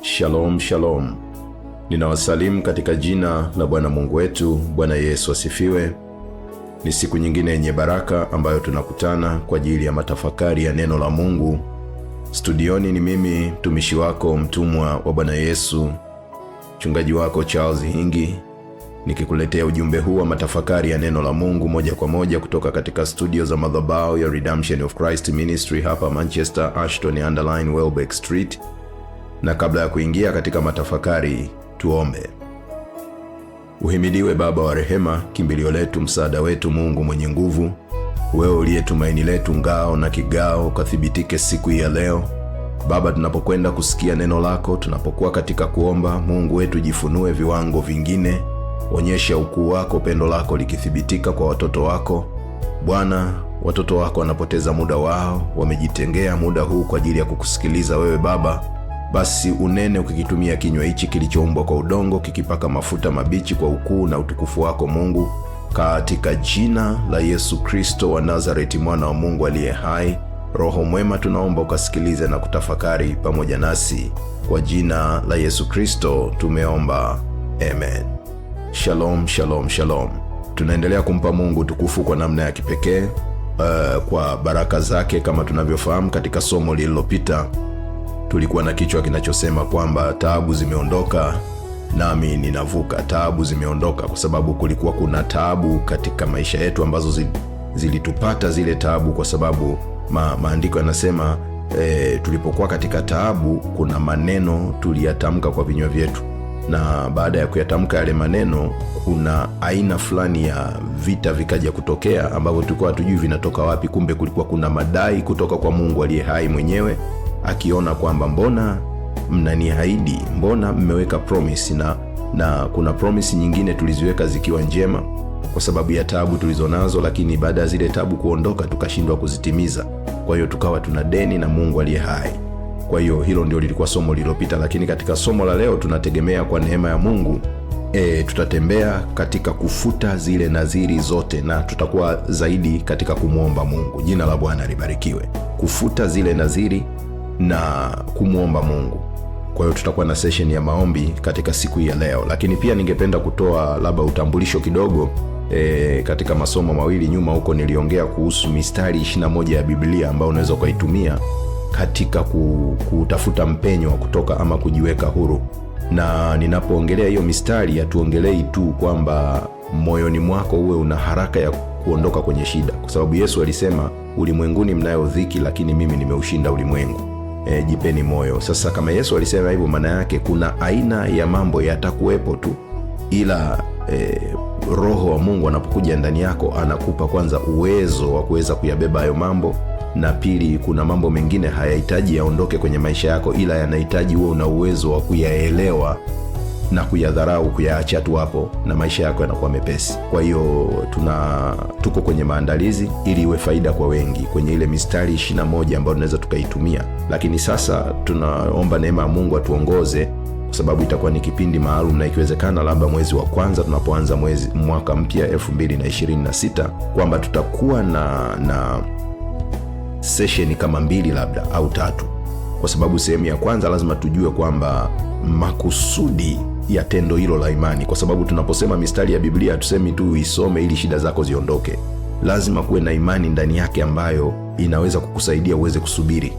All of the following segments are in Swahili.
Shalom, shalom. Ninawasalimu katika jina la Bwana Mungu wetu. Bwana Yesu asifiwe. Ni siku nyingine yenye baraka ambayo tunakutana kwa ajili ya matafakari ya neno la Mungu. Studioni ni mimi mtumishi wako, mtumwa wa Bwana Yesu, mchungaji wako Charles Hingi, nikikuletea ujumbe huu wa matafakari ya neno la Mungu moja kwa moja kutoka katika studio za madhabahu ya Redemption of Christ Ministry hapa Manchester, Ashton _ Welbeck Street. Na kabla ya kuingia katika matafakari, tuombe. Uhimidiwe Baba wa rehema, kimbilio letu, msaada wetu, Mungu mwenye nguvu. Wewe uliye tumaini letu, ngao na kigao, kathibitike siku ya leo. Baba, tunapokwenda kusikia neno lako, tunapokuwa katika kuomba, Mungu wetu jifunue viwango vingine. Onyesha ukuu wako, pendo lako likithibitika kwa watoto wako. Bwana, watoto wako wanapoteza muda wao, wamejitengea muda huu kwa ajili ya kukusikiliza wewe Baba. Basi unene ukikitumia kinywa hichi kilichoumbwa kwa udongo, kikipaka mafuta mabichi kwa ukuu na utukufu wako Mungu, katika jina la Yesu Kristo wa Nazareti, mwana wa Mungu aliye hai. Roho mwema, tunaomba ukasikilize na kutafakari pamoja nasi. Kwa jina la Yesu Kristo tumeomba, amen. Shalom, shalom, shalom. Tunaendelea kumpa Mungu tukufu kwa namna ya kipekee kwa baraka zake. Kama tunavyofahamu, katika somo lililopita tulikuwa na kichwa kinachosema kwamba taabu zimeondoka nami ninavuka. Taabu zimeondoka kwa sababu kulikuwa kuna taabu katika maisha yetu ambazo zilitupata zile taabu kwa sababu maandiko yanasema tulipokuwa katika taabu kuna maneno tuliyatamka kwa vinywa vyetu, na baada ya kuyatamka yale maneno kuna aina fulani ya vita vikaja kutokea ambavyo tulikuwa hatujui vinatoka wapi. Kumbe kulikuwa kuna madai kutoka kwa Mungu aliye hai mwenyewe, akiona kwamba mbona mnaniahidi, mbona mmeweka promise na kuna promise nyingine tuliziweka zikiwa njema kwa sababu ya taabu tulizonazo, lakini baada ya zile taabu kuondoka tukashindwa kuzitimiza. Kwa hiyo tukawa tuna deni na Mungu aliye hai. Kwa hiyo hilo ndio lilikuwa somo lililopita, lakini katika somo la leo tunategemea kwa neema ya Mungu tutatembea katika kufuta zile nadhiri zote, na tutakuwa zaidi katika kumuomba Mungu. Jina la Bwana libarikiwe. Kufuta zile nadhiri na kumuomba Mungu. Kwa hiyo tutakuwa na session ya maombi katika siku ya leo, lakini pia ningependa kutoa labda utambulisho kidogo. Katika masomo mawili nyuma huko niliongea kuhusu mistari 21 ya Biblia ambayo unaweza ukaitumia katika kutafuta mpenyo wa kutoka ama kujiweka huru. Na ninapoongelea hiyo mistari, hatuongelei tu kwamba moyoni mwako uwe una haraka ya kuondoka kwenye shida, kwa sababu Yesu alisema ulimwenguni mnayo dhiki, lakini mimi nimeushinda ulimwengu. Jipeni moyo. Sasa kama Yesu alisema hivyo, maana yake kuna aina ya mambo yatakuwepo tu, ila Roho wa Mungu anapokuja ndani yako anakupa kwanza uwezo wa kuweza kuyabeba hayo mambo, na pili kuna mambo mengine hayahitaji yaondoke kwenye maisha yako, ila yanahitaji uwe una uwezo wa kuyaelewa na kuyadharau, kuyaacha tu hapo, na maisha yako yanakuwa mepesi. Kwa hiyo tuko kwenye maandalizi ili iwe faida kwa wengi kwenye ile mistari 21 ambayo tunaweza tukaitumia. Lakini sasa tunaomba neema ya Mungu atuongoze, kwa sababu itakuwa ni kipindi maalum, na ikiwezekana labda mwezi wa kwanza tunapoanza mwaka mpya 2026 kwamba tutakuwa na session kama 2 labda au 3, kwa sababu sehemu ya kwanza lazima tujue kwamba makusudi ya tendo hilo la imani. Kwa sababu tunaposema mistari ya Biblia hatusemi tu isome ili shida zako ziondoke. Lazima kuwe na imani ndani yake ambayo inaweza kukusaidia uweze kusubiri.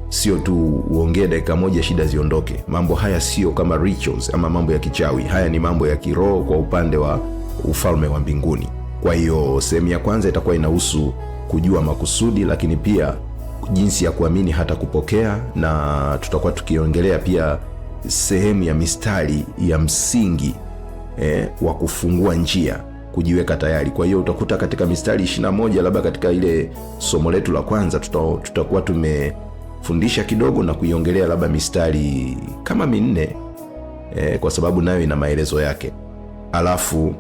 Sio tu uongee dakika moja shida ziondoke. Mambo haya sio kama rituals ama mambo ya kichawi. Haya ni mambo ya kiroho kwa upande wa ufalme wa mbinguni. Kwa hiyo sehemu ya kwanza itakuwa inahusu kujua makusudi, lakini pia jinsi ya kuamini hata kupokea, na tutakuwa tukiongelea pia sehemu ya mistari ya msingi wa kufungua njia, kujiweka tayari. Kwa hiyo utakuta katika mistari 21 labda katika ile somo letu la kwanza tutakuwa tumefundisha kidogo na kuiongelea labda mistari kama 4 kwa sababu nayo ina maelezo yake. Alafu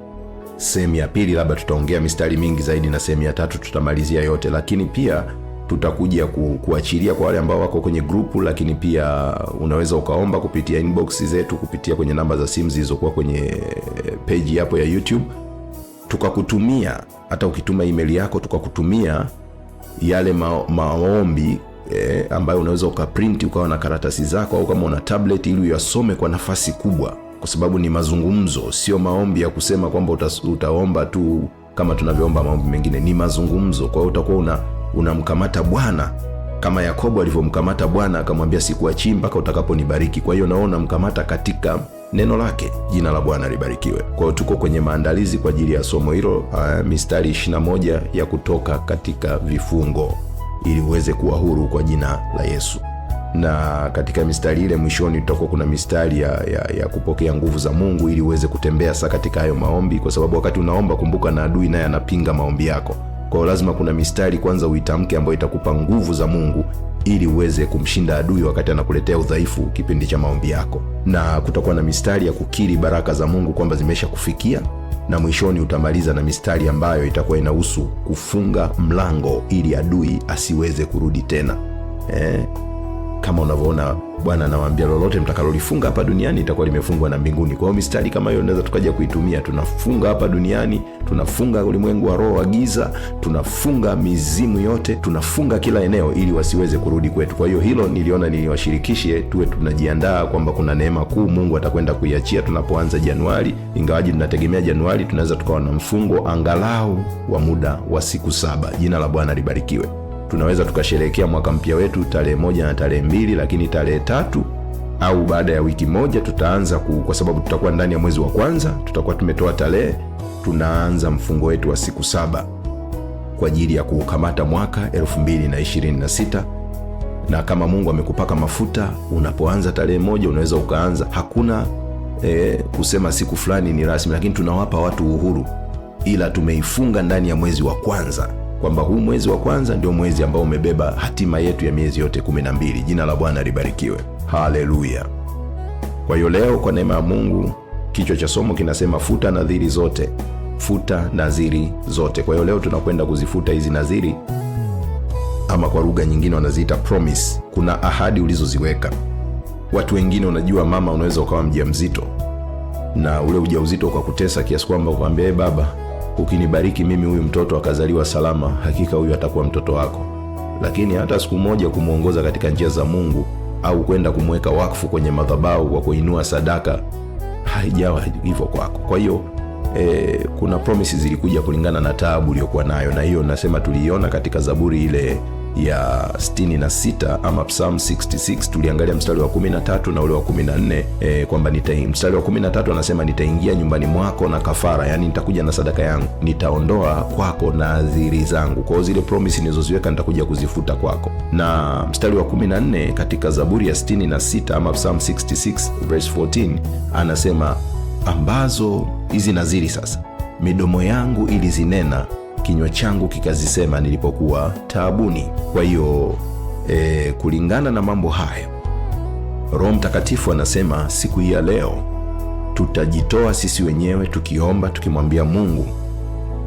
sehemu ya pili labda tutaongea mistari mingi zaidi, na sehemu ya 3 tutamalizia yote. Lakini pia tutakuja kuachilia kwa wale ambao wako kwenye grupu, lakini pia unaweza ukaomba kupitia inbox zetu, kupitia kwenye namba za simu zilizokuwa kwenye page hapo ya YouTube, tukakutumia, hata ukituma email yako tukakutumia yale maombi ambayo unaweza ukaprint ukawa na karatasi zako, au kama una tablet ili uyasome kwa nafasi kubwa, kwa sababu ni mazungumzo, sio maombi ya kusema kwamba utaomba tu kama tunavyoomba maombi mengine. Ni mazungumzo. Kwa hiyo utakuwa unamkamata Bwana kama Yakobo alivyomkamata Bwana akamwambia sikuachii mpaka utakaponibariki. Kwa hiyo naona mkamata katika neno lake. Jina la Bwana libarikiwe. Kwa hiyo tuko kwenye maandalizi kwa ajili ya somo hilo, mistari 21 ya kutoka katika vifungo, ili uweze kuwa huru kwa jina la Yesu. Na katika mistari ile mwishoni tutakuwa kuna mistari ya kupokea nguvu za Mungu ili uweze kutembea sasa katika hayo maombi, kwa sababu wakati unaomba, kumbuka na adui naye anapinga maombi yako. Kwa hiyo lazima kuna mistari kwanza uitamke ambayo itakupa nguvu za Mungu ili uweze kumshinda adui wakati anakuletea udhaifu kipindi cha maombi yako. Na kutakuwa na mistari ya kukiri baraka za Mungu kwamba zimesha kufikia, na mwishoni utamaliza na mistari ambayo itakuwa inahusu kufunga mlango ili adui asiweze kurudi tena. Kama unavyoona Bwana anawaambia lolote mtakalolifunga hapa duniani itakuwa limefungwa na mbinguni. Kwa hiyo mistari kama hiyo unaweza tukaja kuitumia. Tunafunga hapa duniani, tunafunga ulimwengu wa roho wa giza, tunafunga mizimu yote, tunafunga kila eneo ili wasiweze kurudi kwetu. Kwa hiyo hilo niliona niwashirikishe, tuwe tunajiandaa kwamba kuna neema kuu Mungu atakwenda kuiachia tunapoanza Januari. Ingawaji tunategemea Januari tunaweza tukawa na mfungo angalau wa muda wa siku 7. Jina la Bwana libarikiwe. Tunaweza tukasherehekea mwaka mpya wetu tarehe 1 na tarehe 2, lakini tarehe 3 au baada ya wiki moja tutaanza kwa sababu tutakuwa ndani ya mwezi wa kwanza, tutakuwa tumetoa tarehe, tunaanza mfungo wetu wa siku 7 kwa ajili ya kukamata mwaka 2026. Na kama Mungu amekupaka mafuta, unapoanza tarehe 1 unaweza ukaanza. Hakuna kusema siku fulani ni rasmi, lakini tunawapa watu uhuru, ila tumeifunga ndani ya mwezi wa kwanza, kwamba huu mwezi wa kwanza ndio mwezi ambao umebeba hatima yetu ya miezi yote 12. Jina la Bwana libarikiwe. Haleluya. Kwa hiyo leo kwa neema ya Mungu, kichwa cha somo kinasema futa nadhiri zote. Futa nadhiri zote. Kwa hiyo leo tunakwenda kuzifuta hizi nadhiri, ama kwa lugha nyingine wanaziita promise. Kuna ahadi ulizoziweka. Watu wengine, unajua mama, unaweza ukawa mjamzito na ule ujauzito ukakutesa kiasi kwamba ukamwambia baba, ukinibariki mimi huyu mtoto akazaliwa salama, hakika huyu atakuwa mtoto wako. Lakini hata siku moja kumuongoza katika njia za Mungu au kwenda kumweka wakfu kwenye madhabahu kwa kuinua sadaka, haijawa hivyo kwako. Kwa hiyo kuna promises zilikuja kulingana na taabu uliyokuwa nayo, na hiyo nasema tuliiona katika Zaburi ile ya 66 ama Psalm 66. Tuliangalia mstari wa 13 na ule wa 14, kwamba mstari wa 13 anasema nitaingia nyumbani mwako na kafara, yani nitakuja na sadaka yangu, nitaondoa kwako nadhiri zangu. Kwa hiyo zile promise nilizoziweka nitakuja kuzifuta kwako. Na mstari wa 14 katika Zaburi ya 66 ama Psalm 66 verse 14 anasema, ambazo hizi nadhiri sasa midomo yangu ilizinena, kinywa changu kikazisema nilipokuwa taabuni. Kwa hiyo kulingana na mambo hayo, Roho Mtakatifu anasema siku hii ya leo tutajitoa sisi wenyewe tukiomba, tukimwambia Mungu,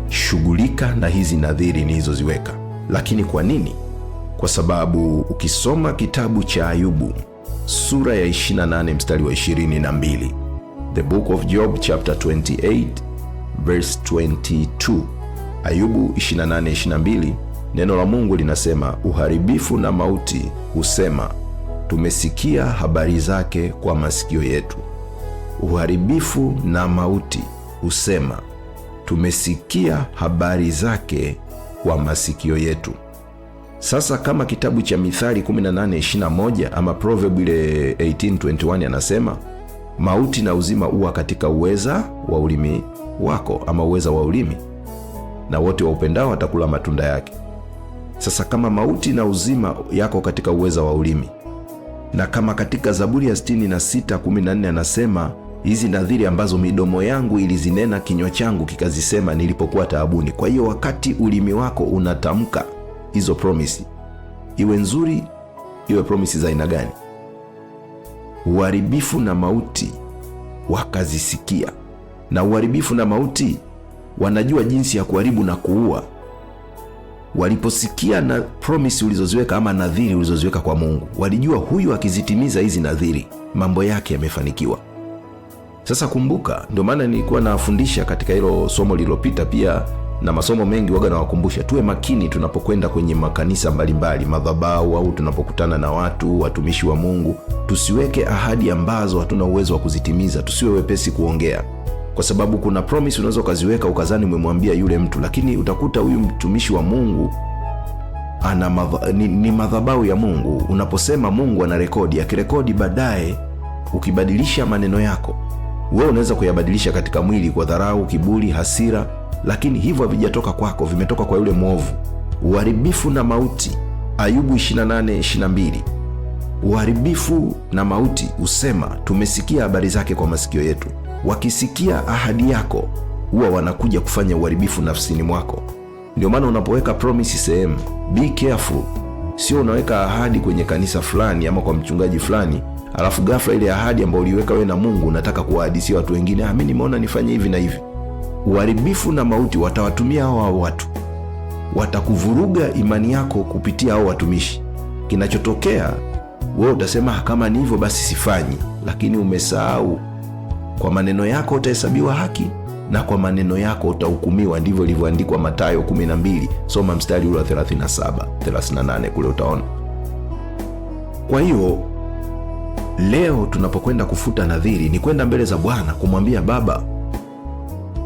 shughulika na hizi nadhiri nilizoziweka. Lakini kwa nini? Kwa sababu ukisoma kitabu cha Ayubu sura ya 28 mstari wa 22, The Book of Job chapter 28 verse 22, Ayubu 28:22, neno la Mungu linasema, uharibifu na mauti husema, tumesikia habari zake kwa masikio yetu. Uharibifu na mauti husema, tumesikia habari zake kwa masikio yetu. Sasa kama kitabu cha Mithali 18:21 ama Proverb ile 18:21 anasema, mauti na uzima uwa katika uweza wa ulimi wako, ama uweza wa ulimi, na wote waupendao watakula matunda yake. Sasa kama mauti na uzima yako katika uweza wa ulimi, na kama katika Zaburi ya 66:14 anasema hizi nadhiri ambazo midomo yangu ilizinena, kinywa changu kikazisema nilipokuwa taabuni. Kwa hiyo wakati ulimi wako unatamka hizo promise, iwe nzuri iwe promise za aina gani, uharibifu na mauti wakazisikia. Na uharibifu na mauti wanajua jinsi ya kuharibu na kuua. Waliposikia na promise ulizoziweka ama nadhiri ulizoziweka kwa Mungu, walijua huyu akizitimiza hizi nadhiri mambo yake yamefanikiwa. Sasa kumbuka, ndio maana nilikuwa nafundisha katika hilo somo lililopita pia na masomo mengi waga na wakumbusha tuwe makini tunapokwenda kwenye makanisa mbalimbali, madhabahu, au tunapokutana na watu watumishi wa Mungu. Tusiweke ahadi ambazo hatuna uwezo wa kuzitimiza. Tusiwe wepesi kuongea, kwa sababu kuna promise unaweza ukaziweka ukazani umemwambia yule mtu, lakini utakuta huyu mtumishi wa Mungu ni madhabahu ya Mungu. Unaposema Mungu anarekodi, akirekodi baadaye ukibadilisha maneno yako, wewe unaweza kuyabadilisha katika mwili kwa dharau, kiburi, hasira, lakini hivyo havijatoka kwako, vimetoka kwa yule mwovu. Uharibifu na mauti, Ayubu 28:22. Uharibifu na mauti usema, tumesikia habari zake kwa masikio yetu. Wakisikia ahadi yako huwa wanakuja kufanya uharibifu nafsini mwako. Ndio maana unapoweka promise sehemu, be careful. Sio unaweka ahadi kwenye kanisa fulani ama kwa mchungaji fulani, alafu ghafla ile ahadi ambayo uliweka wewe na Mungu unataka kuwahadithia watu wengine, mimi nimeona nifanye hivi na hivi. Uharibifu na mauti watawatumia hao watu, watakuvuruga imani yako kupitia hao watumishi. Kinachotokea wewe utasema kama ni hivyo basi sifanyi, lakini umesahau kwa maneno yako utahesabiwa haki na kwa maneno yako utahukumiwa. Ndivyo ilivyoandikwa Mathayo 12, soma mstari ule wa 37, 38 kule utaona. Kwa hiyo leo tunapokwenda kufuta nadhiri ni kwenda mbele za Bwana kumwambia Baba,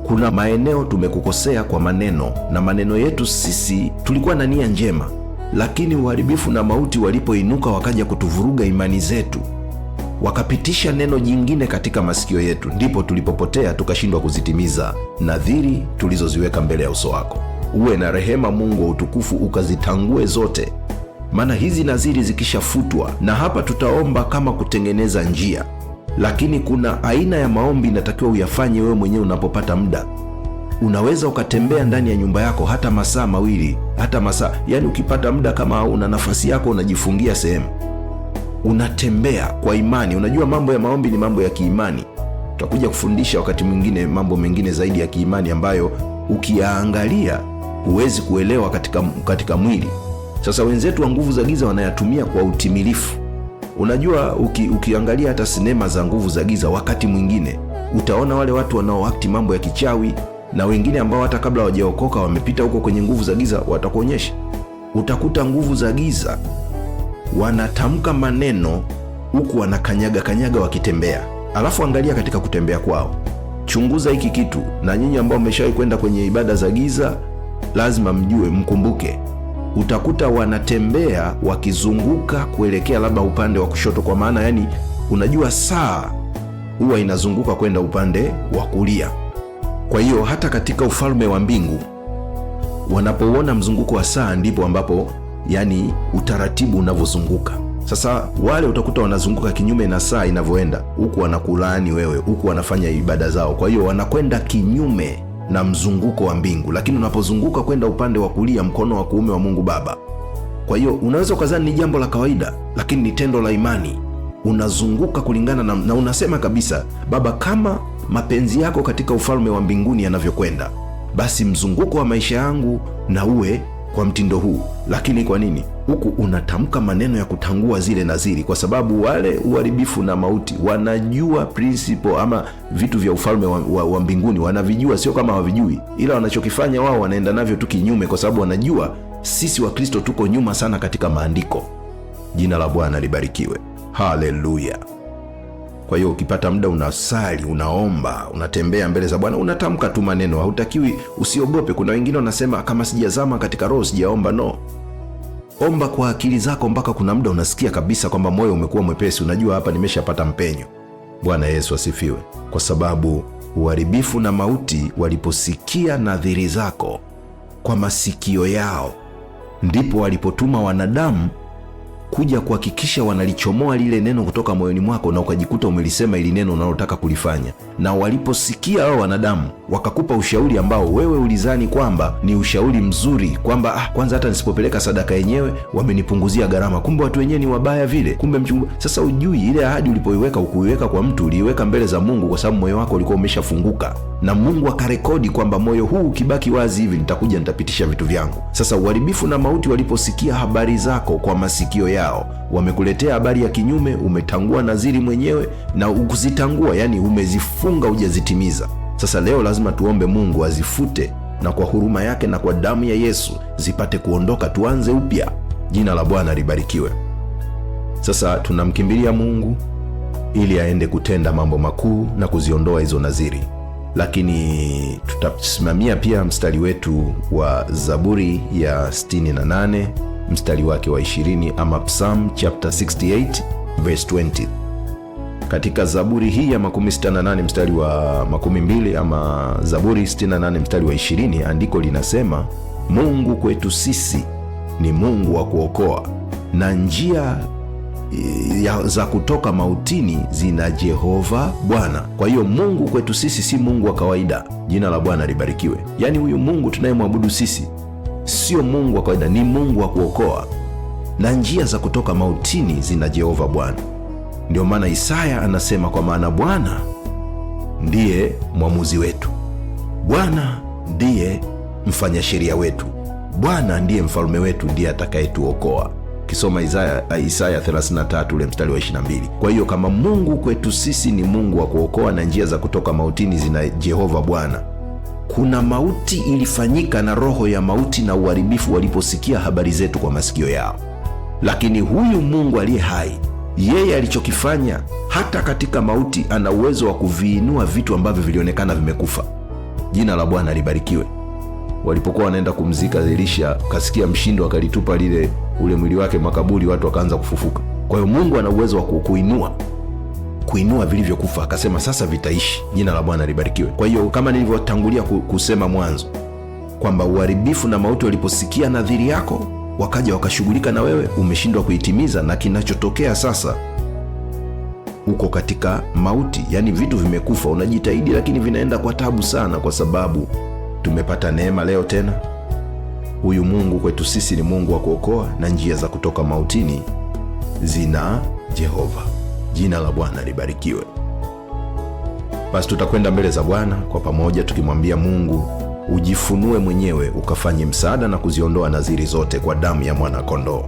kuna maeneo tumekukosea kwa maneno, na maneno yetu sisi tulikuwa na nia njema, lakini uharibifu na mauti walipoinuka wakaja kutuvuruga imani zetu, wakapitisha neno jingine katika masikio yetu, ndipo tulipopotea tukashindwa kuzitimiza nadhiri tulizoziweka mbele ya uso wako. Uwe na rehema Mungu wa utukufu, ukazitangue zote, maana hizi nadhiri zikishafutwa, na hapa tutaomba kama kutengeneza njia, lakini kuna aina ya maombi inatakiwa uyafanye wewe mwenyewe unapopata muda. Unaweza ukatembea ndani ya nyumba yako hata masaa mawili, hata masaa, yani ukipata muda, kama una nafasi yako unajifungia sehemu, unatembea kwa imani. Unajua mambo ya maombi ni mambo ya kiimani. Tutakuja kufundisha wakati mwingine mambo mengine zaidi ya kiimani ambayo ukiyaangalia huwezi kuelewa katika mwili. Sasa wenzetu wa nguvu za giza wanayatumia kwa utimilifu. Unajua ukiangalia hata sinema za nguvu za giza, wakati mwingine utaona wale watu wanaoakti mambo ya kichawi na wengine ambao hata kabla hawajaokoka wamepita huko kwenye nguvu za giza, watakuonyesha. Utakuta nguvu za giza wanatamka maneno huku wanakanyaga wakitembea. Alafu angalia katika kutembea kwao, chunguza hiki kitu. Na nyinyi ambao mmeshawahi kwenda kwenye ibada za giza lazima mjue, mkumbuke, utakuta wanatembea wakizunguka kuelekea labda upande wa kushoto, kwa maana yani unajua saa huwa inazunguka kwenda upande wa kulia. Kwa hiyo hata katika ufalme wa mbingu wanapouona mzunguko wa saa ndipo ambapo yani utaratibu unavyozunguka. Sasa wale utakuta wanazunguka kinyume na saa inavyoenda, huku wanakulaani wewe, huku wanafanya ibada zao. Kwa hiyo wanakwenda kinyume na mzunguko wa mbingu, lakini unapozunguka kwenda upande wa kulia, mkono wa kuume wa Mungu Baba. Kwa hiyo unaweza ukazani ni jambo la kawaida, lakini ni tendo la imani. Unazunguka kulingana na unasema kabisa, Baba, kama mapenzi yako katika ufalme wa mbinguni yanavyokwenda, basi mzunguko wa maisha yangu na uwe kwa mtindo huu. Lakini kwa nini? Huku unatamka maneno ya kutangua zile nadhiri, kwa sababu wale uharibifu na mauti wanajua principle ama vitu vya ufalme wa mbinguni, wanavijua, sio kama hawavijui, ila wanachokifanya wao wanaenda navyo tu kinyume, kwa sababu wanajua sisi wa Kristo tuko nyuma sana katika maandiko. Jina la Bwana libarikiwe. Haleluya. Kwa hiyo ukipata muda unasali, unaomba, unatembea mbele za Bwana, unatamka tu maneno, hautakiwi, usiogope. Kuna wengine wanasema kama sijazama katika roho sijaomba. No, omba kwa akili zako mpaka kuna muda unasikia kabisa kwamba moyo umekuwa mwepesi, unajua hapa nimeshapata mpenyo. Bwana Yesu asifiwe. Kwa sababu uharibifu na mauti waliposikia nadhiri zako kwa masikio yao, ndipo walipotuma wanadamu kuja kuhakikisha wanalichomoa lile neno kutoka moyoni mwako, na ukajikuta umelisema ili neno unalotaka kulifanya. Na waliposikia hao wanadamu wakakupa ushauri ambao wewe ulizani kwamba ni ushauri mzuri, kwamba kwanza hata nisipopeleka sadaka yenyewe wamenipunguzia gharama, kumbe watu wenyewe ni wabaya vile, kumbe sasa ujui ile ahadi ulipoiweka, ukuiweka kwa mtu, uliiweka mbele za Mungu, kwa sababu moyo wako ulikuwa umeshafunguka, na Mungu akarekodi kwamba moyo huu ukibaki wazi hivi nitakuja nitapitisha vitu vyangu. Sasa uharibifu na mauti waliposikia habari zako kwa masikio yao, wamekuletea habari ya kinyume, umetangua nadhiri mwenyewe, na ukuzitangua yani umezifunga hujazitimiza. Sasa leo lazima tuombe Mungu azifute na kwa huruma yake na kwa damu ya Yesu zipate kuondoka, tuanze upya. Jina la Bwana libarikiwe. Sasa tunamkimbilia Mungu ili aende kutenda mambo makuu na kuziondoa hizo nadhiri, lakini tutasimamia pia mstari wetu wa Zaburi ya 68 mstari wake wa 20, ama Psalm chapter 68 verse 20. Katika Zaburi hii ya 68 mstari wa 12, ama Zaburi 68 mstari wa 20, andiko linasema, Mungu kwetu sisi ni Mungu wa kuokoa, na njia za kutoka mautini zina Jehova Bwana. Kwa hiyo Mungu kwetu sisi si Mungu wa kawaida. Jina la Bwana libarikiwe. Yaani huyu Mungu tunayemwabudu sisi sio Mungu wa kawaida, ni Mungu wa kuokoa, na njia za kutoka mautini zina Jehova Bwana. Ndio maana Isaya anasema, kwa maana Bwana ndiye mwamuzi wetu, Bwana ndiye mfanya sheria wetu, Bwana ndiye mfalme wetu, ndiye atakayetuokoa. Kisoma Isaya 33 ule mstari wa 22. Kwa hiyo kama Mungu kwetu sisi ni Mungu wa kuokoa na njia za kutoka mautini zina Jehova Bwana, kuna mauti ilifanyika na roho ya mauti na uharibifu waliposikia habari zetu kwa masikio yao. Lakini huyu Mungu aliye hai, yeye alichokifanya, hata katika mauti ana uwezo wa kuviinua vitu ambavyo vilionekana vimekufa. Jina la Bwana libarikiwe. Walipokuwa wanaenda kumzika Elisha, kasikia mshindo, akalitupa ule mwili wake makaburi, watu wakaanza kufufuka. Kwa hiyo Mungu ana uwezo wa kuinua vilivyokufa, akasema sasa vitaishi. Jina la Bwana libarikiwe. Kwa hiyo kama nilivyotangulia kusema mwanzo kwamba uharibifu na mauti waliposikia nadhiri yako, wakaja wakashughulika na wewe, umeshindwa kuitimiza, na kinachotokea sasa, uko katika mauti. Yani vitu vimekufa, unajitahidi lakini vinaenda kwa tabu sana, kwa sababu tumepata neema leo tena. Huyu Mungu kwetu sisi ni Mungu wa kuokoa, na njia za kutoka mautini zina Jehova. Jina la Bwana libarikiwe. Basi tutakwenda mbele za Bwana kwa pamoja tukimwambia Mungu, ujifunue mwenyewe, ukafanye msaada na kuziondoa nadhiri zote kwa damu ya mwana kondoo.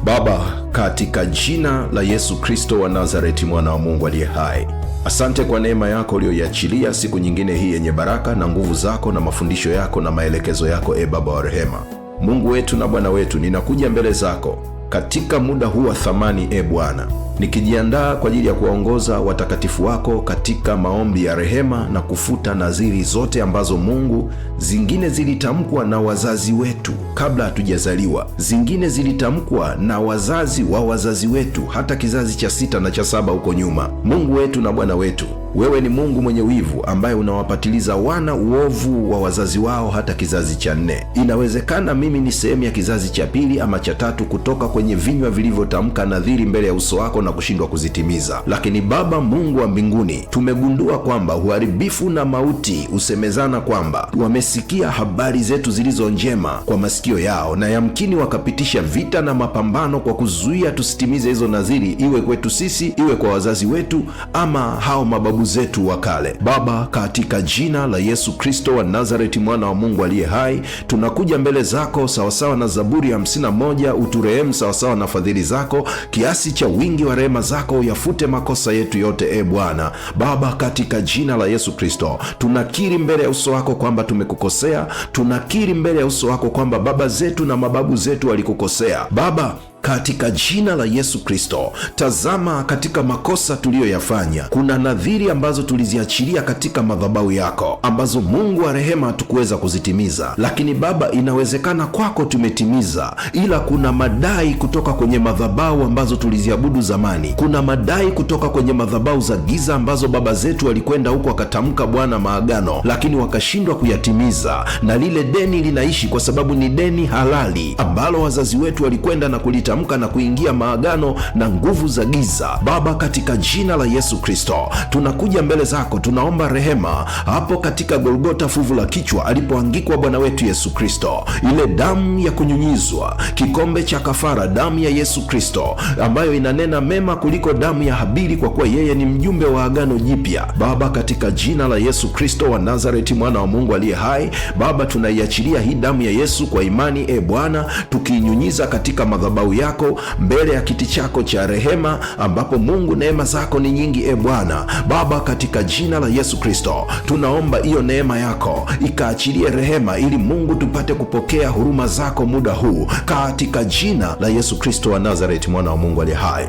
Baba, katika jina la Yesu Kristo wa Nazareti, mwana wa Mungu aliye hai, asante kwa neema yako uliyoiachilia siku nyingine hii yenye baraka, na nguvu zako na mafundisho yako na maelekezo yako. Baba wa rehema, Mungu wetu na Bwana wetu, ninakuja mbele zako katika muda huu wa thamani, Bwana, nikijiandaa kwa ajili ya kuwaongoza watakatifu wako katika maombi ya rehema na kufuta nadhiri zote ambazo Mungu, zingine zilitamkwa na wazazi wetu kabla hatujazaliwa, zingine zilitamkwa na wazazi wa wazazi wetu, hata kizazi cha 6 na cha 7 huko nyuma. Mungu wetu na Bwana wetu, wewe ni Mungu mwenye wivu ambaye unawapatiliza wana uovu wa wazazi wao hata kizazi cha 4. Inawezekana mimi ni sehemu ya kizazi cha 2 ama cha 3 kutoka kwenye vinywa vilivyotamka nadhiri mbele ya uso wako na kushindwa kuzitimiza. Lakini Baba Mungu wa mbinguni, tumegundua kwamba uharibifu na mauti usemezana kwamba wamesikia habari zetu zilizo njema kwa masikio yao, na yamkini wakapitisha vita na mapambano kwa kuzuia tusitimize hizo nadhiri, iwe kwetu sisi, iwe kwa wazazi wetu, ama hao mababu zetu wa kale. Baba, katika jina la Yesu Kristo wa Nazareti, mwana wa Mungu aliye hai, tunakuja mbele zako sawasawa na Zaburi ya 51, uturehemu sawasawa na fadhili zako, kiasi cha wingi wa rehema zako uyafute makosa yetu yote, Bwana. Baba, katika jina la Yesu Kristo, tunakiri mbele ya uso wako kwamba tumekukosea. Tunakiri mbele ya uso wako kwamba baba zetu na mababu zetu walikukosea. Baba, katika jina la Yesu Kristo, tazama katika makosa tuliyoyafanya, kuna nadhiri ambazo tuliziachilia katika madhabahu yako, ambazo Mungu wa rehema hatukuweza kuzitimiza. Lakini Baba, inawezekana kwako tumetimiza, ila kuna madai kutoka kwenye madhabahu ambazo tuliziabudu zamani. Kuna madai kutoka kwenye madhabahu za giza ambazo baba zetu walikwenda huko wakatamka Bwana maagano, lakini wakashindwa kuyatimiza, na lile deni linaishi kwa sababu ni deni halali ambalo wazazi wetu walikwenda na kulita na kuingia maagano na nguvu za giza. Baba, katika jina la Yesu Kristo, tunakuja mbele zako, tunaomba rehema. Hapo katika Golgota, fuvu la kichwa, alipoangikwa Bwana wetu Yesu Kristo, ile damu ya kunyunyizwa, kikombe cha kafara, damu ya Yesu Kristo ambayo inanena mema kuliko damu ya Habili, kwa kuwa yeye ni mjumbe wa agano jipya. Baba, katika jina la Yesu Kristo wa Nazareti, mwana wa Mungu aliye hai, Baba, tunaiachilia hii damu ya Yesu kwa imani, Bwana, tukiinyunyiza katika madhabahu yako mbele ya kiti chako cha rehema, ambapo Mungu neema zako ni nyingi. Bwana Baba, katika jina la Yesu Kristo tunaomba hiyo neema yako ikaachilie rehema, ili Mungu tupate kupokea huruma zako muda huu, katika jina la Yesu Kristo wa Nazareti, mwana wa Mungu aliye hai.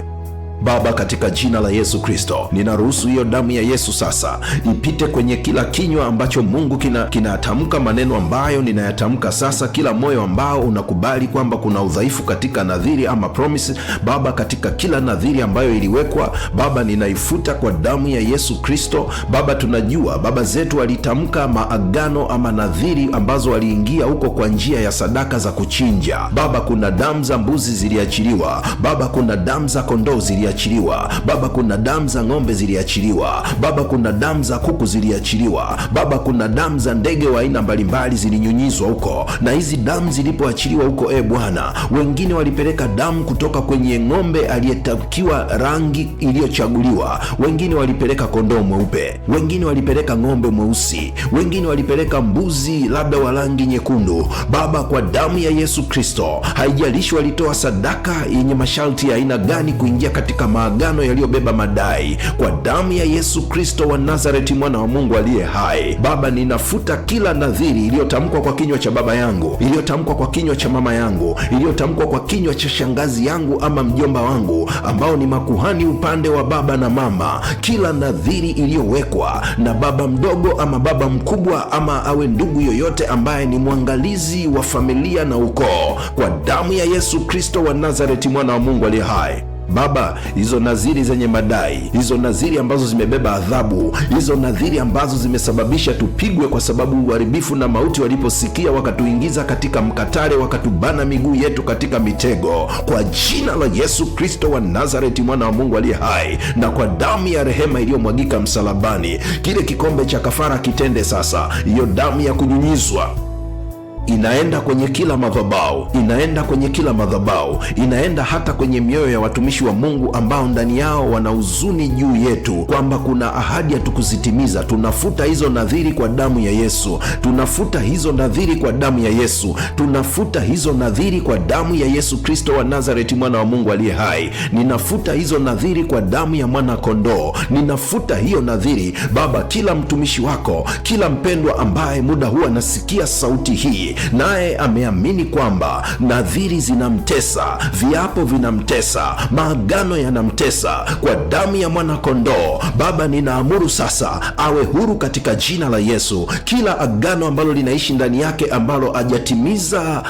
Baba, katika jina la Yesu Kristo ninaruhusu hiyo damu ya Yesu sasa ipite kwenye kila kinywa ambacho Mungu kinatamka maneno ambayo ninayatamka sasa, kila moyo ambao unakubali kwamba kuna udhaifu katika nadhiri ama promise. Baba, katika kila nadhiri ambayo iliwekwa, Baba, ninaifuta kwa damu ya Yesu Kristo. Baba, tunajua baba zetu walitamka maagano ama nadhiri ambazo waliingia huko kwa njia ya sadaka za kuchinja. Baba, kuna damu za mbuzi ziliachiliwa. Baba, kuna damu za kondoo ziliachiliwa. Baba, kuna damu za ng'ombe ziliachiliwa. Baba, kuna damu za kuku ziliachiliwa. Baba, kuna damu za ndege wa aina mbalimbali zilinyunyizwa huko, na hizi damu zilipoachiliwa huko, Bwana, wengine walipeleka damu kutoka kwenye ng'ombe aliyetakiwa rangi iliyochaguliwa, wengine walipeleka kondoo mweupe, wengine walipeleka ng'ombe mweusi, wengine walipeleka mbuzi labda wa rangi nyekundu. Baba, kwa damu ya Yesu Kristo, haijalishi walitoa sadaka yenye masharti ya aina gani kuingia katika maagano yaliyobeba madai, kwa damu ya Yesu Kristo wa Nazareti, mwana wa Mungu aliye hai, Baba, ninafuta kila nadhiri iliyotamkwa kwa kinywa cha baba yangu, iliyotamkwa kwa kinywa cha mama yangu, iliyotamkwa kwa kinywa cha shangazi yangu ama mjomba wangu, ambao ni makuhani upande wa baba na mama. Kila nadhiri iliyowekwa na baba mdogo ama baba mkubwa ama awe ndugu yoyote ambaye ni mwangalizi wa familia na ukoo, kwa damu ya Yesu Kristo wa Nazareti, mwana wa Mungu aliye hai, Baba, hizo nadhiri zenye madai, hizo nadhiri ambazo zimebeba adhabu, hizo nadhiri ambazo zimesababisha tupigwe kwa sababu uharibifu na mauti waliposikia, wakatuingiza katika mkatale, wakatubana miguu yetu katika mitego, kwa jina la Yesu Kristo wa Nazareti, mwana wa Mungu aliye hai, na kwa damu ya rehema iliyomwagika msalabani, kile kikombe cha kafara kitende sasa. Hiyo damu ya kunyunyizwa inaenda kwenye kila madhabahu, inaenda kwenye kila madhabahu, inaenda hata kwenye mioyo ya watumishi wa Mungu ambao ndani yao wana huzuni juu yetu kwamba kuna ahadi hatukuzitimiza. Tunafuta hizo nadhiri kwa damu ya Yesu, tunafuta hizo nadhiri kwa damu ya Yesu, tunafuta hizo nadhiri kwa damu ya Yesu Kristo wa Nazareti, mwana wa Mungu aliye hai. Ninafuta hizo nadhiri kwa damu ya mwana kondoo, ninafuta hiyo nadhiri. Baba, kila mtumishi wako, kila mpendwa ambaye muda huu anasikia sauti hii, naye ameamini kwamba nadhiri zinamtesa, viapo vinamtesa, maagano yanamtesa, kwa damu ya mwana kondoo, Baba, ninaamuru sasa awe huru katika jina la Yesu. Kila agano ambalo linaishi ndani yake ambalo hajatimiza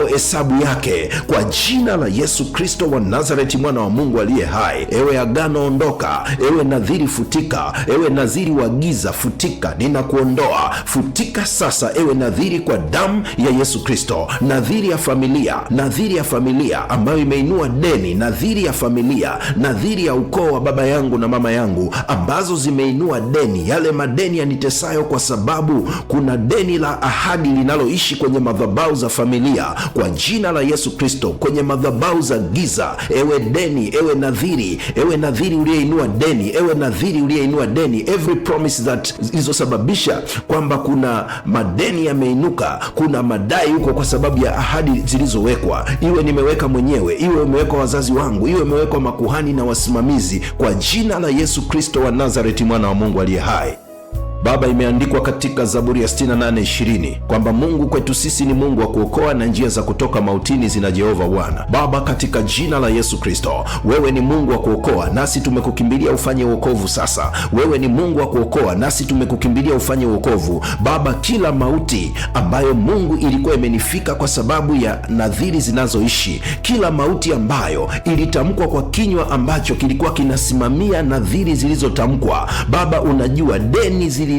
hesabu yake, kwa jina la Yesu Kristo wa Nazareti, mwana wa Mungu aliye hai, ewe agano ondoka, ewe nadhiri futika, ewe nadhiri wa giza futika, ninakuondoa, futika sasa, ewe nadhiri, kwa damu ya Yesu Kristo. Nadhiri ya familia, nadhiri ya familia ambayo imeinua deni, nadhiri ya familia, nadhiri ya ukoo wa baba yangu na mama yangu ambazo zimeinua deni, yale madeni yanitesayo, kwa sababu kuna deni la ahadi linaloishi kwenye madhabahu za familia, kwa jina la Yesu Kristo, kwenye madhabahu za giza. Ewe deni, ewe nadhiri uliyeinua deni, ewe nadhiri uliyeinua deni, every promise that ilizosababisha kwamba kuna madeni yameinuka, kuna madai huko kwa sababu ya ahadi zilizowekwa, iwe nimeweka mwenyewe, iwe imewekwa wazazi wangu, iwe imewekwa makuhani na wasimamizi, kwa jina la Yesu Kristo wa Nazareti, mwana wa Mungu aliye hai. Baba, imeandikwa katika Zaburi ya 68:20 kwamba Mungu kwetu sisi ni Mungu wa kuokoa, na njia za kutoka mautini zina Jehova Bwana. Baba, katika jina la Yesu Kristo, wewe ni Mungu wa kuokoa, nasi tumekukimbilia ufanye wokovu sasa. Wewe ni Mungu wa kuokoa, nasi tumekukimbilia ufanye wokovu. Baba, kila mauti ambayo Mungu ilikuwa imenifika kwa sababu ya nadhiri zinazoishi, kila mauti ambayo ilitamkwa kwa kinywa ambacho kilikuwa kinasimamia nadhiri zilizotamkwa, Baba, unajua deni zilileta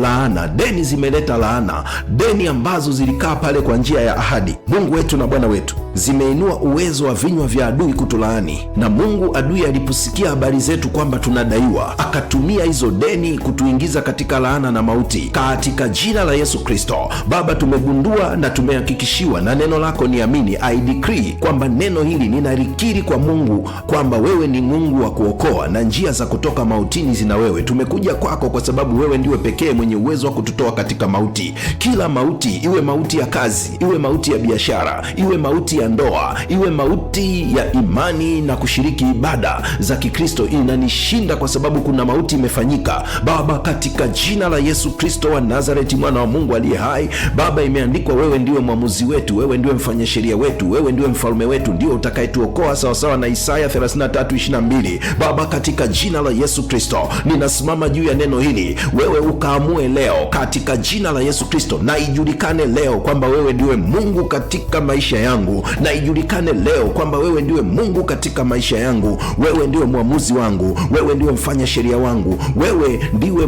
laana, deni zimeleta laana, deni ambazo zilikaa pale kwa njia ya ahadi, Mungu wetu na Bwana wetu, zimeinua uwezo wa vinywa vya adui kutulaani. Na Mungu, adui aliposikia habari zetu kwamba tunadaiwa, akatumia hizo deni kutuingiza katika laana na mauti, katika jina la Yesu Kristo. Baba, tumegundua na tumehakikishiwa na neno lako, ni amini, I decree kwamba neno hili ninarikiri kwa Mungu kwamba wewe ni Mungu wa kuokoa, na njia za kutoka mautini zina wewe. Tumekuja kwako kwa sababu wewe ndiwe pekee mwenye uwezo wa kututoa katika mauti. Kila mauti, iwe mauti ya kazi, iwe mauti ya biashara, iwe mauti ya ndoa, iwe mauti ya imani na kushiriki ibada za Kikristo, inanishinda kwa sababu kuna mauti imefanyika. Baba, katika jina la Yesu Kristo wa Nazareti, mwana wa Mungu aliye hai, Baba, imeandikwa wewe ndiwe mwamuzi wetu, wewe ndiwe mfanya sheria wetu, wewe ndiwe mfalme wetu, ndio utakayetuokoa sawasawa na Isaya 33:22. Baba, katika jina la Yesu Kristo ninasimama juu ya neno hili, wewe ukaamue leo katika jina la Yesu Kristo, na ijulikane leo kwamba wewe ndiwe Mungu katika maisha yangu, na ijulikane leo kwamba wewe ndiwe Mungu katika maisha yangu. Wewe ndiwe mwamuzi wangu, wewe ndiwe mfanya sheria wangu, wewe ndiwe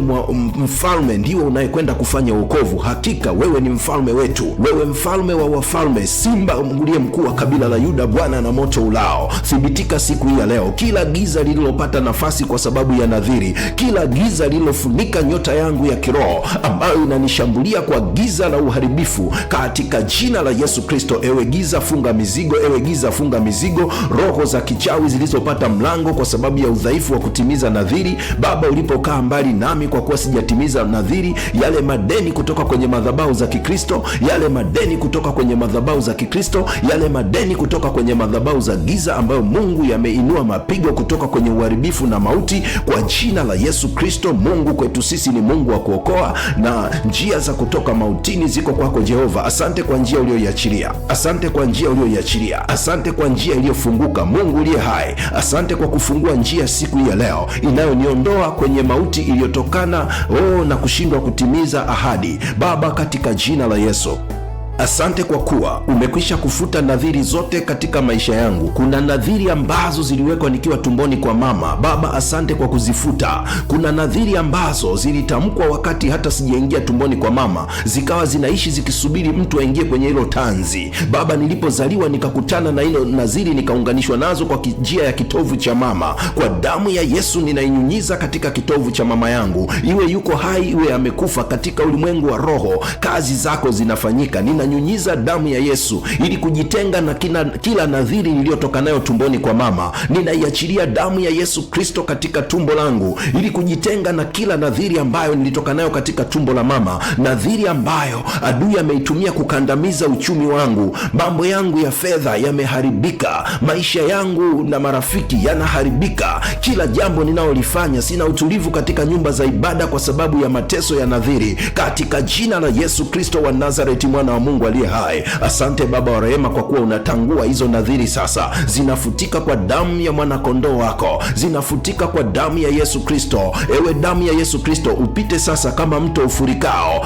mfalme, ndiwe unayekwenda kufanya wokovu. Hakika wewe ni mfalme wetu, wewe mfalme wa wafalme, simba uliye mkuu wa kabila la Yuda, Bwana na moto ulao. Thibitika siku hii ya leo kila giza lililopata nafasi kwa sababu ya nadhiri, kila giza lililofunika nyota yangu ya kiroho ambayo inanishambulia kwa giza la uharibifu, katika jina la Yesu Kristo. Ewe giza funga mizigo, ewe giza funga mizigo. Roho za kichawi zilizopata mlango kwa sababu ya udhaifu wa kutimiza nadhiri, Baba, ulipokaa mbali nami kwa kuwa sijatimiza nadhiri, yale madeni kutoka kwenye madhabahu za Kikristo, yale madeni kutoka kwenye madhabahu za Kikristo, yale madeni kutoka kwenye madhabahu za giza ambayo Mungu yameinua mapigo kutoka kwenye uharibifu na mauti, kwa jina la Yesu Kristo. Mungu kwetu sisi ni Mungu wa kuokoa, na njia za kutoka mautini ziko kwako Jehova. Asante kwa njia uliyoiachilia, asante kwa njia uliyoiachilia, asante kwa njia iliyofunguka. Mungu uliye hai, asante kwa kufungua njia siku hii ya leo inayoniondoa kwenye mauti iliyotokana na kushindwa kutimiza ahadi. Baba, katika jina la Yesu, asante kwa kuwa umekwisha kufuta nadhiri zote katika maisha yangu. Kuna nadhiri ambazo ziliwekwa nikiwa tumboni kwa mama. Baba, asante kwa kuzifuta. Kuna nadhiri ambazo zilitamkwa wakati hata sijaingia tumboni kwa mama, zikawa zinaishi zikisubiri mtu aingie kwenye hilo tanzi. Baba, nilipozaliwa nikakutana na hilo nadhiri, nikaunganishwa nazo kwa njia ya kitovu cha mama. Kwa damu ya Yesu ninainyunyiza katika kitovu cha mama yangu, iwe yuko hai iwe amekufa. Katika ulimwengu wa roho kazi zako zinafanyika. Ninanyunyiza damu ya Yesu ili kujitenga na kila nadhiri niliyotoka nayo tumboni kwa mama. Ninaiachilia damu ya Yesu Kristo katika tumbo langu ili kujitenga na kila nadhiri ambayo nilitoka nayo katika tumbo la mama, nadhiri ambayo adui ameitumia kukandamiza uchumi wangu. Mambo yangu ya fedha yameharibika, maisha yangu na marafiki yanaharibika. Kila jambo ninalolifanya, sina utulivu katika nyumba za ibada kwa sababu ya mateso ya nadhiri, katika jina la Yesu Kristo wa Nazareti, mwana wa Mungu aliye hai. Asante Baba wa rehema kwa kuwa unatangua hizo nadhiri sasa, zinafutika kwa damu ya mwanakondoo wako, zinafutika kwa damu ya Yesu Kristo. Ewe damu ya Yesu Kristo, upite sasa kama mto ufurikao,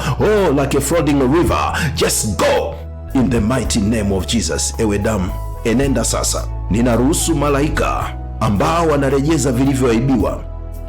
like a flooding river. Just go in the mighty name of Jesus. Ewe damu, enenda sasa. Ninaruhusu malaika ambao wanarejeza vilivyoibiwa,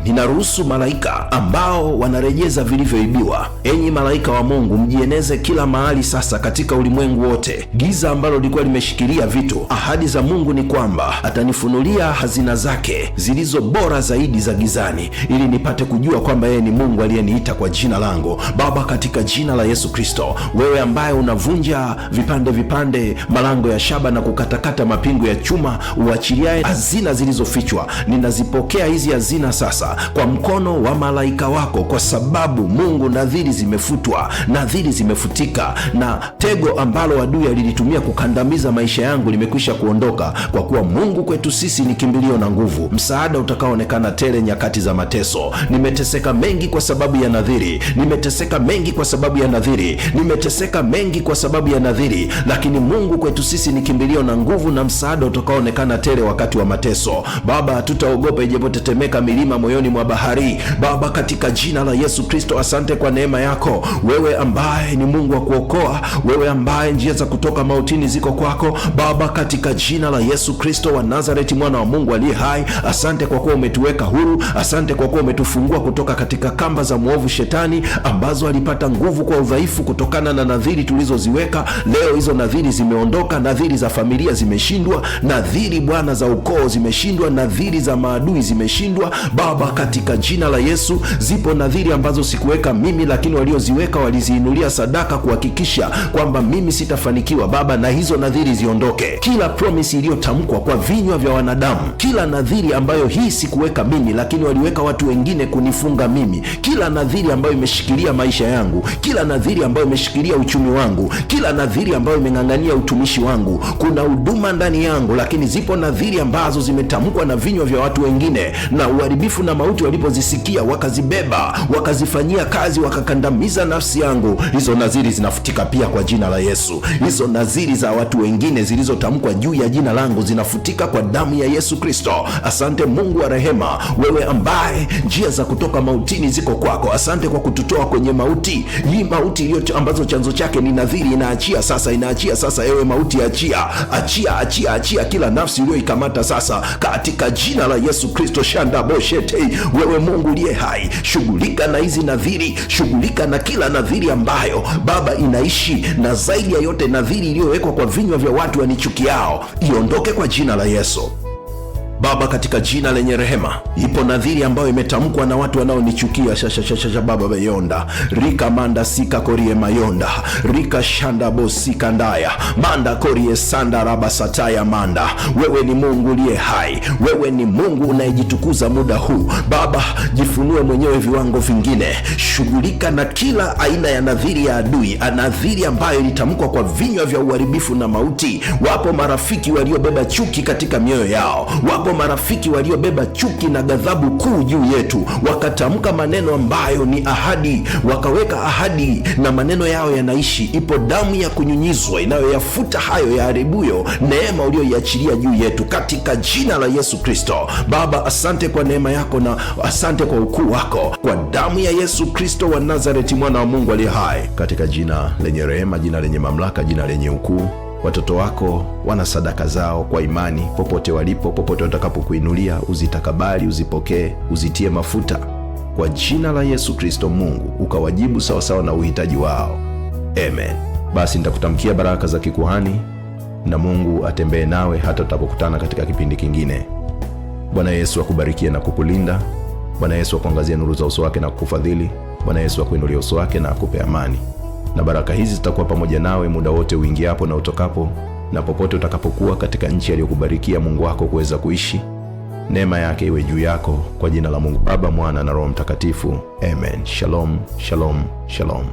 ninaruhusu malaika ambao wanarejeza vilivyoibiwa. Enyi malaika wa Mungu, mjieneze kila mahali sasa katika ulimwengu wote. Giza ambalo lilikuwa limeshikilia vitu, ahadi za Mungu ni kwamba atanifunulia hazina zake zilizo bora zaidi za gizani, ili nipate kujua kwamba yeye ni Mungu aliyeniita kwa jina langu. Baba, katika jina la Yesu Kristo, wewe ambaye unavunja vipande vipande malango ya shaba na kukatakata mapingo ya chuma, uachiliaye hazina zilizofichwa, ninazipokea hizi hazina sasa kwa mkono wa malaika wako, kwa sababu Mungu, nadhiri zimefutwa, nadhiri zimefutika, na tego ambalo adui alilitumia kukandamiza maisha yangu limekwisha kuondoka, kwa kuwa Mungu kwetu sisi ni kimbilio na nguvu, msaada utakaoonekana tele nyakati za mateso. Nimeteseka mengi kwa sababu ya nadhiri, nimeteseka mengi kwa sababu ya nadhiri, nimeteseka mengi kwa sababu ya nadhiri, lakini Mungu kwetu sisi ni kimbilio na nguvu na msaada utakaoonekana tele wakati wa mateso. Baba, hatutaogopa ijapotetemeka milima moyoni mwa bahari. Baba, katika jina la Yesu Kristo, asante kwa neema yako, wewe ambaye ni Mungu wa kuokoa, wewe ambaye njia za kutoka mautini ziko kwako. Baba, katika jina la Yesu Kristo wa Nazareti, mwana wa Mungu aliye hai, asante kwa kuwa umetuweka huru, asante kwa kuwa umetufungua kutoka katika kamba za mwovu Shetani ambazo alipata nguvu kwa udhaifu kutokana na nadhiri tulizoziweka. Leo hizo nadhiri zimeondoka, nadhiri za familia zimeshindwa, nadhiri Bwana za ukoo zimeshindwa, nadhiri za maadui zimeshindwa. Baba, katika jina la Yesu. Zipo nadhiri ambazo sikuweka mimi, lakini walioziweka waliziinulia sadaka kuhakikisha kwamba mimi sitafanikiwa Baba, na hizo nadhiri ziondoke. Kila promise iliyotamkwa kwa vinywa vya wanadamu, kila nadhiri ambayo hii sikuweka mimi, lakini waliweka watu wengine kunifunga mimi, kila nadhiri ambayo imeshikilia maisha yangu, kila nadhiri ambayo imeshikilia uchumi wangu, kila nadhiri ambayo imeng'ang'ania utumishi wangu. Kuna huduma ndani yangu, lakini zipo nadhiri ambazo zimetamkwa na vinywa vya watu wengine, na uharibifu na mauti walipozisikia wakazibeba, wakazifanyia kazi, wakakandamiza nafsi yangu. Hizo nadhiri zinafutika pia kwa jina la Yesu. Hizo nadhiri za watu wengine zilizotamkwa juu ya jina langu zinafutika kwa damu ya Yesu Kristo. Asante Mungu wa rehema, wewe ambaye njia za kutoka mautini ziko kwako. Asante kwa kututoa kwenye mauti hii, mauti iliyo ambazo chanzo chake ni nadhiri. Inaachia sasa, inaachia sasa. Ewe mauti, achia, achia, achia, achia kila nafsi uliyoikamata sasa katika jina la Yesu Kristo. Shanda boshete, wewe Mungu uliye hai, shughulika na hizi nadhiri, shughulika na kila nadhiri ambayo Baba inaishi, na zaidi ya yote nadhiri iliyowekwa kwa vinywa vya watu wanichukiao, iondoke kwa jina la Yesu. Baba, katika jina lenye rehema, ipo nadhiri ambayo imetamkwa na watu wanaonichukia. Shashashasha Baba beyonda rika manda sika korie mayonda rika shanda bosika ndaya manda korie sanda raba sataya manda. Wewe ni Mungu uliye hai, wewe ni Mungu unayejitukuza muda huu Baba. Jifunue mwenyewe viwango vingine, shughulika na kila aina ya nadhiri ya adui, nadhiri ambayo ilitamkwa kwa vinywa vya uharibifu na mauti. Wapo marafiki waliobeba chuki katika mioyo yao, wapo marafiki waliobeba chuki na ghadhabu kuu juu yetu, wakatamka maneno ambayo ni ahadi, wakaweka ahadi na maneno yao yanaishi. Ipo damu ya kunyunyizwa inayoyafuta hayo yaharibuyo, neema uliyoiachilia juu yetu katika jina la Yesu Kristo. Baba, asante kwa neema yako na asante kwa ukuu wako, kwa damu ya Yesu Kristo wa Nazareti, mwana wa Mungu aliye hai, katika jina lenye rehema, jina lenye mamlaka, jina lenye ukuu. Watoto wako wana sadaka zao kwa imani, popote walipo, popote watakapokuinulia, uzitakabali, uzipokee, uzitie mafuta kwa jina la Yesu Kristo. Mungu ukawajibu sawasawa na uhitaji wao. Amen. Basi nitakutamkia baraka za kikuhani, na Mungu atembee nawe hata tutapokutana katika kipindi kingine. Bwana Yesu akubarikie na kukulinda. Bwana Yesu akuangazie nuru za uso wake na kukufadhili. Bwana Yesu akuinulie uso wake na akupe amani. Na baraka hizi zitakuwa pamoja nawe muda wote uingiapo na utokapo, na popote utakapokuwa katika nchi aliyokubarikia Mungu wako kuweza kuishi. Neema yake iwe juu yako kwa jina la Mungu Baba, Mwana na Roho Mtakatifu. Amen. Shalom, shalom, shalom.